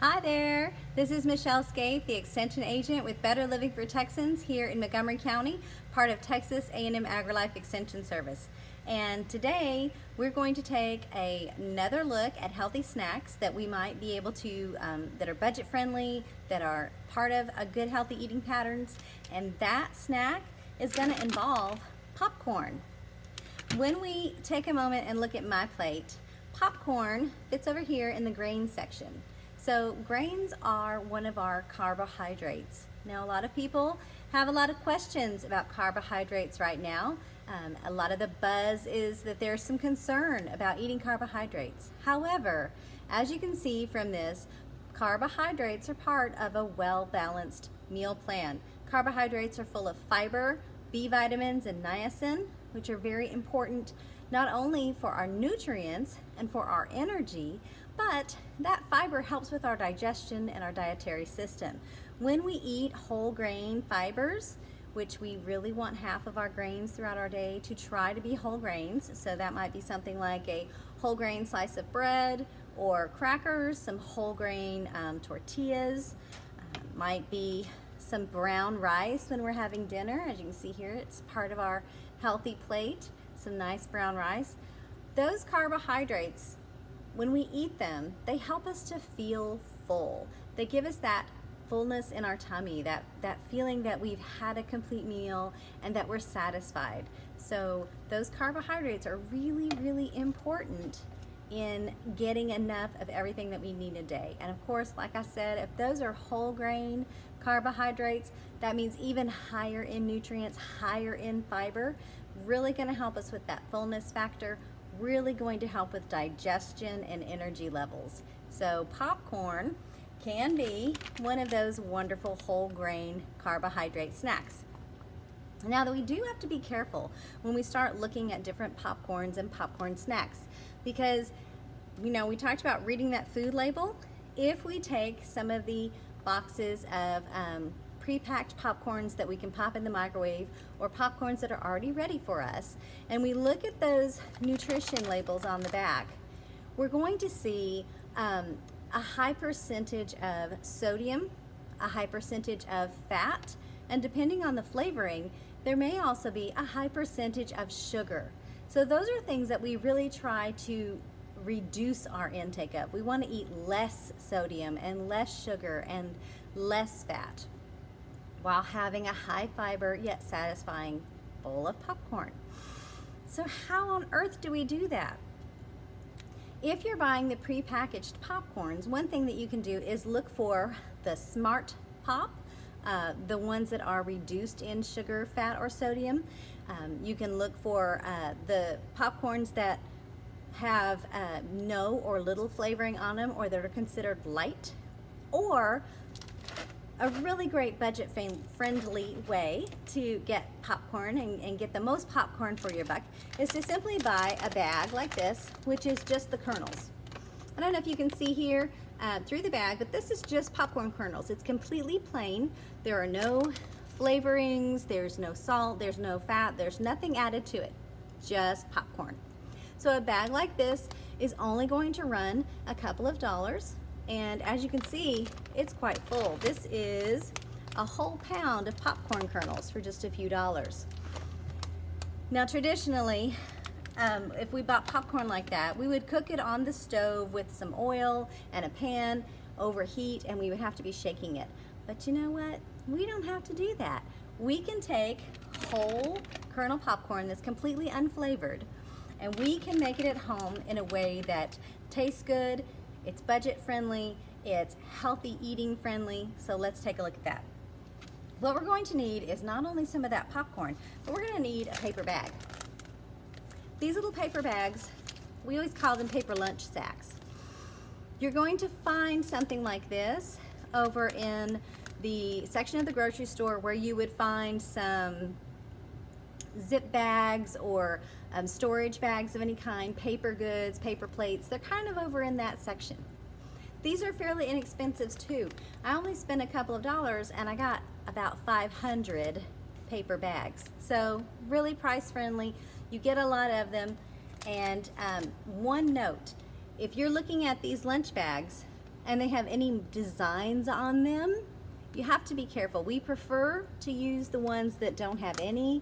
Hi there, this is Michelle Scaife, the Extension Agent with Better Living for Texans here in Montgomery County, part of Texas A&M AgriLife Extension Service. And today we're going to take another look at healthy snacks that we might be able to, that are budget friendly, that are part of a good healthy eating patterns. And that snack is going to involve popcorn. When we take a moment and look at my plate, popcorn fits over here in the grain section. So grains are one of our carbohydrates. Now a lot of people have a lot of questions about carbohydrates right now. A lot of the buzz is that there's some concern about eating carbohydrates. However, as you can see from this, carbohydrates are part of a well-balanced meal plan. Carbohydrates are full of fiber, B vitamins, and niacin, which are very important not only for our nutrients and for our energy, but that fiber helps with our digestion and our dietary system. When we eat whole grain fibers, which we really want half of our grains throughout our day to try to be whole grains, so that might be something like a whole grain slice of bread or crackers, some whole grain tortillas, might be some brown rice when we're having dinner. As you can see here, it's part of our healthy plate, some nice brown rice. Those carbohydrates, when we eat them, they help us to feel full. They give us that fullness in our tummy, that feeling that we've had a complete meal and that we're satisfied. So those carbohydrates are really, really important in getting enough of everything that we need a day. And of course, like I said, if those are whole grain carbohydrates, that means even higher in nutrients, higher in fiber, really gonna help us with that fullness factor, really going to help with digestion and energy levels. So popcorn can be one of those wonderful whole grain carbohydrate snacks. Now, that we do have to be careful when we start looking at different popcorns and popcorn snacks, because we talked about reading that food label. If we take some of the boxes of pre-packed popcorns that we can pop in the microwave, or popcorns that are already ready for us, and we look at those nutrition labels on the back, we're going to see a high percentage of sodium, a high percentage of fat, and depending on the flavoring, there may also be a high percentage of sugar. So those are things that we really try to reduce our intake of. We want to eat less sodium and less sugar and less fat, while having a high fiber yet satisfying bowl of popcorn. So how on earth do we do that? If you're buying the pre-packaged popcorns, one thing that you can do is look for the Smart Pop, the ones that are reduced in sugar, fat, or sodium. You can look for the popcorns that have no or little flavoring on them, or that are considered light. Or a really great budget friendly way to get popcorn and get the most popcorn for your buck is to simply buy a bag like this, which is just the kernels. I don't know if you can see here through the bag, but this is just popcorn kernels. It's completely plain. There are no flavorings, there's no salt, there's no fat, there's nothing added to it, just popcorn. So a bag like this is only going to run a couple of dollars. And as you can see, it's quite full. This is a whole pound of popcorn kernels for just a few dollars. Now traditionally, if we bought popcorn like that, we would cook it on the stove with some oil and a pan, overheat, and we would have to be shaking it. But you know what? We don't have to do that. We can take whole kernel popcorn that's completely unflavored, and we can make it at home in a way that tastes good, it's budget friendly, it's healthy eating friendly. So let's take a look at that. What we're going to need is not only some of that popcorn, but we're going to need a paper bag. These little paper bags, we always call them paper lunch sacks. You're going to find something like this over in the section of the grocery store where you would find some zip bags or storage bags of any kind, paper goods, paper plates. They're kind of over in that section. These are fairly inexpensive too. I only spent a couple of dollars and I got about 500 paper bags. So really price friendly. You get a lot of them. And one note, if you're looking at these lunch bags, and they have any designs on them, you have to be careful. We prefer to use the ones that don't have any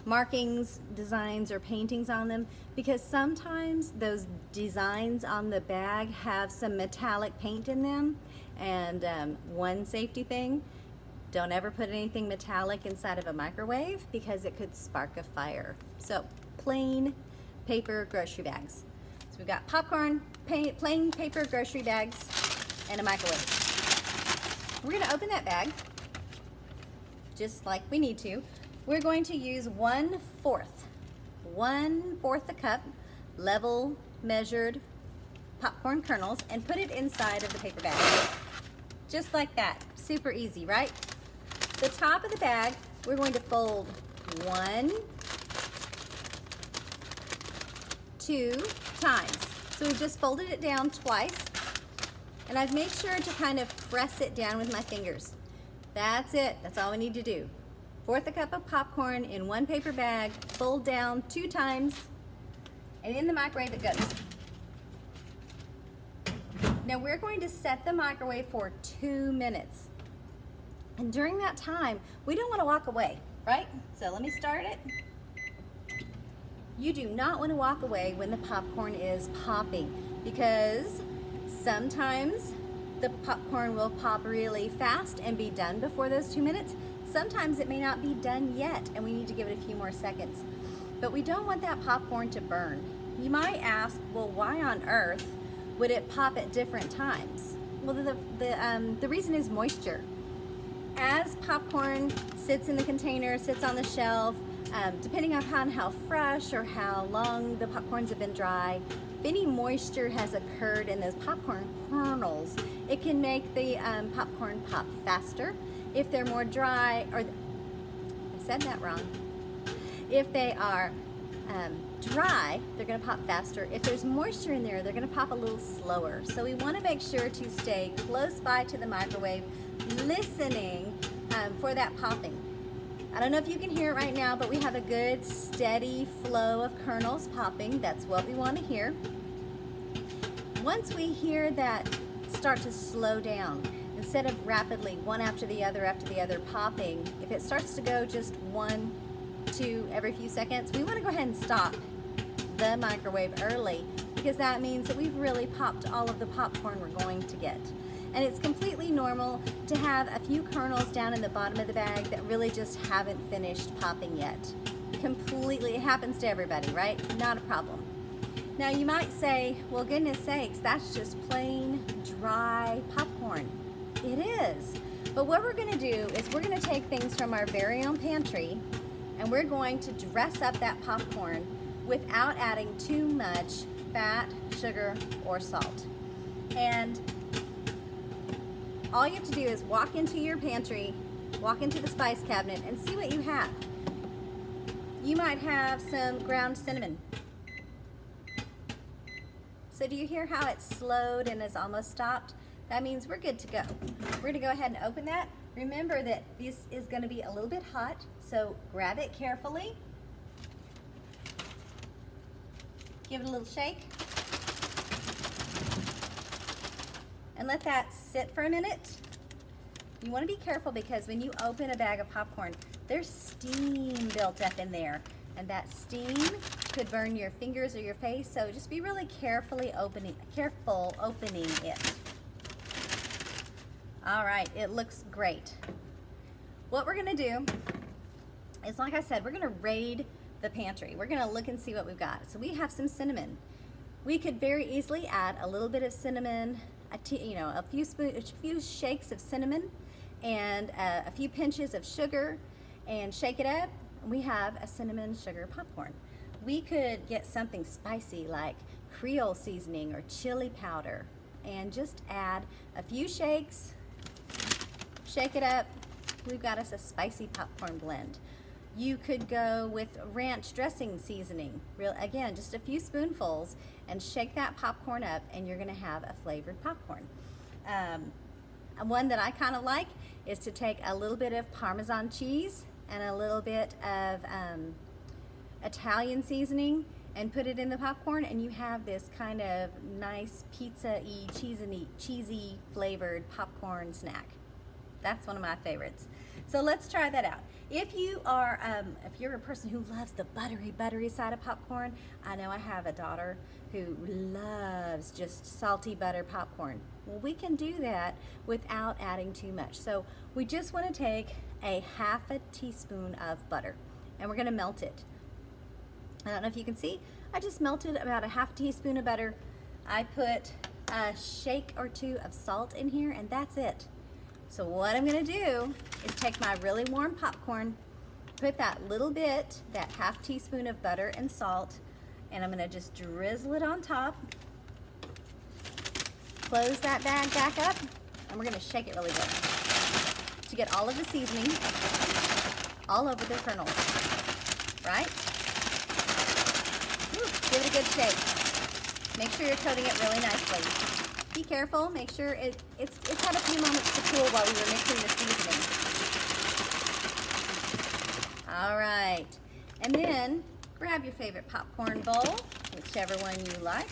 markings, designs, or paintings on them, because sometimes those designs on the bag have some metallic paint in them. And one safety thing, don't ever put anything metallic inside of a microwave because it could spark a fire. So plain paper grocery bags. So we've got popcorn, plain paper grocery bags, and a microwave. We're gonna open that bag just like we need to. We're going to use 1/4 a cup level measured popcorn kernels and put it inside of the paper bag. Just like that. Super easy, right? The top of the bag, we're going to fold 1, 2 times. So we've just folded it down twice, and I've made sure to kind of press it down with my fingers. That's it. That's all we need to do. 1/4 cup of popcorn in one paper bag, fold down 2 times, and in the microwave it goes. Now we're going to set the microwave for 2 minutes. And during that time, we don't want to walk away, right? So let me start it. You do not want to walk away when the popcorn is popping, because sometimes the popcorn will pop really fast and be done before those 2 minutes. Sometimes it may not be done yet and we need to give it a few more seconds. But we don't want that popcorn to burn. You might ask, well, why on earth would it pop at different times? Well, the reason is moisture. As popcorn sits in the container, sits on the shelf, depending upon how fresh or how long the popcorns have been dry, if any moisture has occurred in those popcorn kernels, it can make the popcorn pop faster. If they're more dry, or I said that wrong. If they are dry, they're going to pop faster. If there's moisture in there, they're going to pop a little slower. So we want to make sure to stay close by to the microwave, listening for that popping. I don't know if you can hear it right now, but we have a good steady flow of kernels popping. That's what we want to hear. Once we hear that start to slow down, instead of rapidly one after the other popping, if it starts to go just 1, 2 every few seconds, we want to go ahead and stop the microwave early, because that means that we've really popped all of the popcorn we're going to get. And it's completely normal to have a few kernels down in the bottom of the bag that really just haven't finished popping yet. Completely, it happens to everybody, right? Not a problem. Now you might say, well, goodness sakes, that's just plain dry popcorn. It is. But what we're going to do is we're going to take things from our very own pantry and we're going to dress up that popcorn without adding too much fat, sugar, or salt. And all you have to do is walk into your pantry, walk into the spice cabinet, and see what you have. You might have some ground cinnamon. So do you hear how it slowed and has almost stopped? That means we're good to go. We're going to go ahead and open that. Remember that this is going to be a little bit hot, so grab it carefully. Give it a little shake. And let that sit for a minute. You want to be careful because when you open a bag of popcorn, there's steam built up in there. And that steam could burn your fingers or your face, so just be really careful opening it. All right, it looks great. What we're gonna do is, like I said, we're gonna raid the pantry. We're gonna look and see what we've got. So we have some cinnamon. We could very easily add a little bit of cinnamon, a few shakes of cinnamon, and a few pinches of sugar, and shake it up. We have a cinnamon sugar popcorn. We could get something spicy like Creole seasoning or chili powder, and just add a few shakes, shake it up. We've got us a spicy popcorn blend. You could go with ranch dressing seasoning. Again, just a few spoonfuls, and shake that popcorn up, and you're gonna have a flavored popcorn. One that I kind of like is to take a little bit of Parmesan cheese and a little bit of Italian seasoning and put it in the popcorn, and you have this kind of nice pizza-y, cheesy flavored popcorn snack. That's one of my favorites. So let's try that out. If you're a person who loves the buttery side of popcorn, I know I have a daughter who loves just salty butter popcorn. Well, we can do that without adding too much. So we just want to take a half a teaspoon of butter, and we're going to melt it. I don't know if you can see, I just melted about a half teaspoon of butter. I put a shake or two of salt in here, and that's it. So what I'm gonna do is take my really warm popcorn, put that little bit, that half teaspoon of butter and salt, and I'm gonna just drizzle it on top. Close that bag back up, and we're gonna shake it really good to get all of the seasoning all over the kernels, right? Give it a good shake. Make sure you're coating it really nicely. Be careful, make sure it's had a few moments to cool while we were mixing the seasoning. All right, and then grab your favorite popcorn bowl, whichever one you like.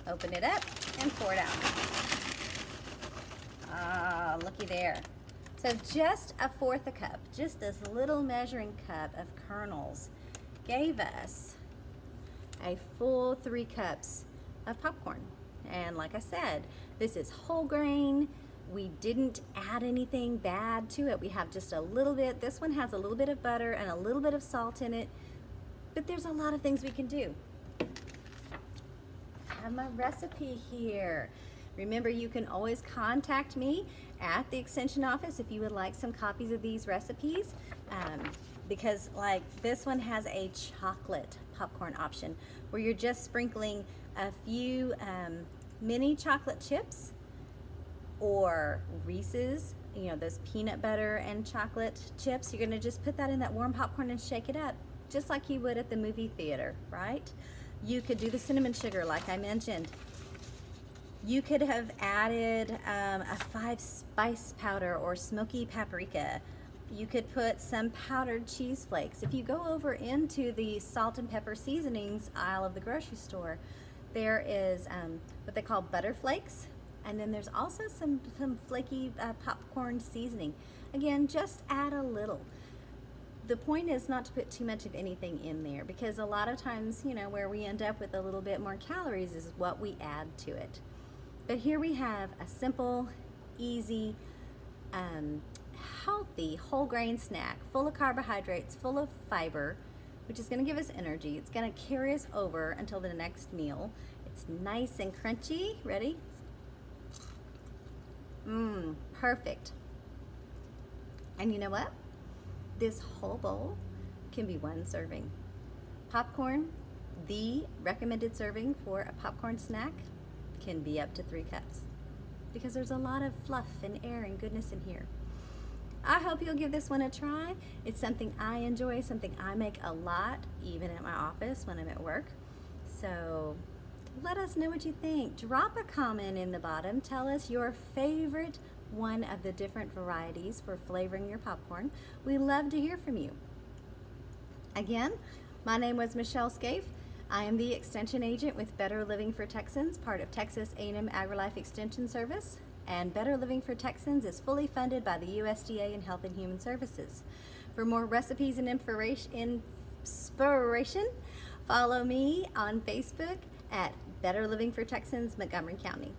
Open it up and pour it out. Ah, looky there. So just a fourth a cup, just this little measuring cup of kernels gave us a full 3 cups of popcorn. And like I said, this is whole grain. We didn't add anything bad to it. We have just a little bit. This one has a little bit of butter and a little bit of salt in it, but there's a lot of things we can do. I have my recipe here. Remember, you can always contact me at the extension office if you would like some copies of these recipes. Because like this one has a chocolate popcorn option where you're just sprinkling a few mini chocolate chips or Reese's, you know, those peanut butter and chocolate chips. You're gonna just put that in that warm popcorn and shake it up, just like you would at the movie theater, right? You could do the cinnamon sugar like I mentioned. You could have added a 5 spice powder or smoky paprika. You could put some powdered cheese flakes. If you go over into the salt and pepper seasonings aisle of the grocery store, there is what they call butter flakes, and then there's also some flaky popcorn seasoning. Again, just add a little. The point is not to put too much of anything in there, because a lot of times, you know, where we end up with a little bit more calories is what we add to it. But here we have a simple, easy, healthy whole grain snack full of carbohydrates, full of fiber, which is going to give us energy. It's going to carry us over until the next meal. It's nice and crunchy. Ready? Perfect. And you know what? This whole bowl can be 1 serving. Popcorn, the recommended serving for a popcorn snack, can be up to 3 cups because there's a lot of fluff and air and goodness in here. I hope you'll give this one a try. It's something I enjoy, something I make a lot, even at my office when I'm at work. So let us know what you think. Drop a comment in the bottom. Tell us your favorite one of the different varieties for flavoring your popcorn. We love to hear from you. Again, my name was Michelle Scaife. I am the Extension Agent with Better Living for Texans, part of Texas A&M AgriLife Extension Service. And Better Living for Texans is fully funded by the USDA and Health and Human Services. For more recipes and inspiration, follow me on Facebook at Better Living for Texans, Montgomery County.